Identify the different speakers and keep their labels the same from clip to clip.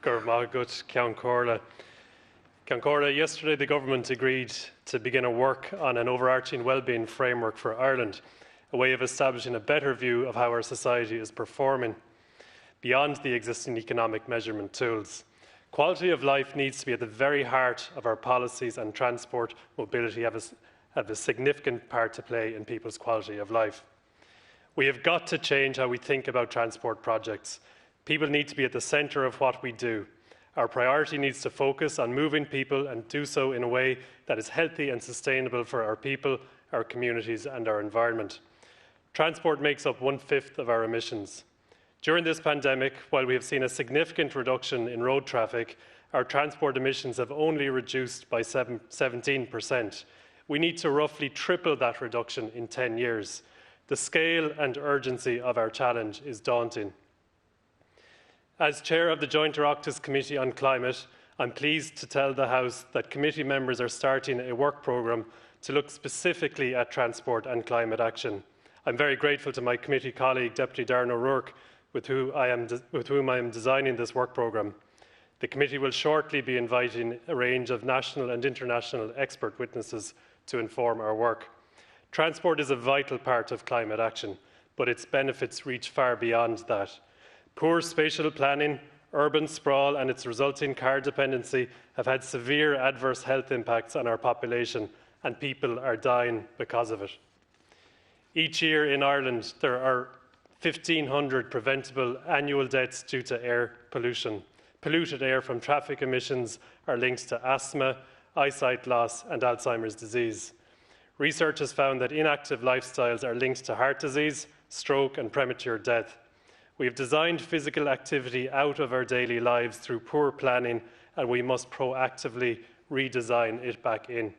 Speaker 1: Gurmagut, Ceann Comhairle. Ceann Comhairle, yesterday the government agreed to begin a work on an overarching wellbeing framework for Ireland, a way of establishing a better view of how our society is performing beyond the existing economic measurement tools. Quality of life needs to be at the very heart of our policies, and transport mobility have a significant part to play in people's quality of life. We have got to change how we think about transport projects. People need to be at the centre of what we do. Our priority needs to focus on moving people and do so in a way that is healthy and sustainable for our people, our communities and our environment. Transport makes up 1/5 of our emissions. During this pandemic, while we have seen a significant reduction in road traffic, our transport emissions have only reduced by 17%. We need to roughly triple that reduction in 10 years. The scale and urgency of our challenge is daunting. As Chair of the Joint Oireachtas Committee on Climate, I'm pleased to tell the House that committee members are starting a work programme to look specifically at transport and climate action. I'm very grateful to my committee colleague, Deputy Darren O'Rourke, with whom I am designing this work programme. The committee will shortly be inviting a range of national and international expert witnesses to inform our work. Transport is a vital part of climate action, but its benefits reach far beyond that. Poor spatial planning, urban sprawl and its resulting car dependency have had severe adverse health impacts on our population, and people are dying because of it. Each year in Ireland, there are 1,500 preventable annual deaths due to air pollution. Polluted air from traffic emissions are linked to asthma, eyesight loss and Alzheimer's disease. Research has found that inactive lifestyles are linked to heart disease, stroke and premature death. We have designed physical activity out of our daily lives through poor planning, and we must proactively redesign it back in.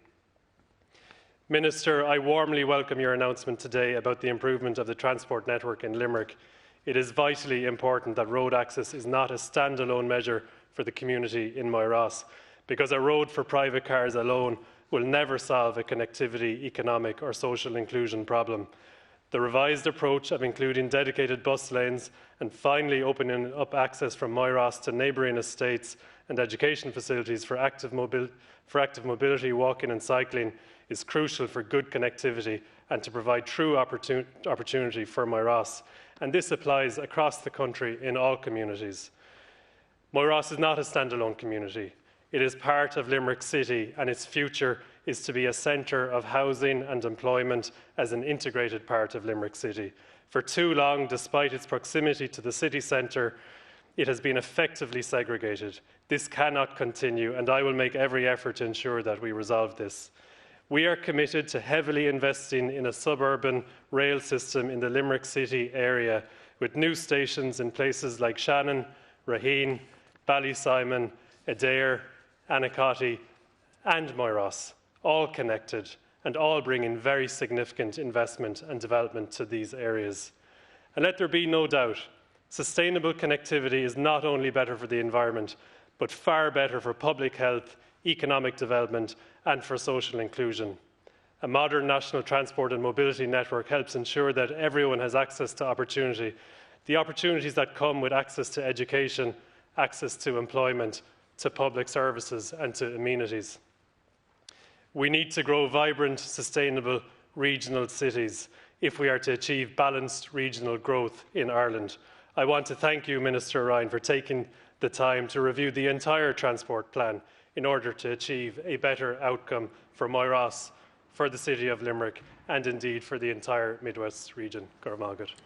Speaker 1: Minister, I warmly welcome your announcement today about the improvement of the transport network in Limerick. It is vitally important that road access is not a standalone measure for the community in Moyross, because a road for private cars alone will never solve a connectivity, economic or social inclusion problem. The revised approach of including dedicated bus lanes and finally opening up access from Moyross to neighbouring estates and education facilities for active mobility, walking and cycling is crucial for good connectivity and to provide true opportunity for Moyross. And this applies across the country in all communities. Moyross is not a standalone community. It is part of Limerick City, and its future is to be a centre of housing and employment as an integrated part of Limerick City. For too long, despite its proximity to the city centre, it has been effectively segregated. This cannot continue, and I will make every effort to ensure that we resolve this. We are committed to heavily investing in a suburban rail system in the Limerick City area, with new stations in places like Shannon, Raheen, Ballysimon, Adair, Anacotty and Moyross, all connected and all bringing very significant investment and development to these areas. And let there be no doubt, sustainable connectivity is not only better for the environment, but far better for public health, economic development and for social inclusion. A modern national transport and mobility network helps ensure that everyone has access to opportunity, the opportunities that come with access to education, access to employment, to public services and to amenities. We need to grow vibrant, sustainable regional cities if we are to achieve balanced regional growth in Ireland. I want to thank you, Minister Ryan, for taking the time to review the entire transport plan in order to achieve a better outcome for Moyross, for the City of Limerick and indeed for the entire Midwest region. Gurmagat.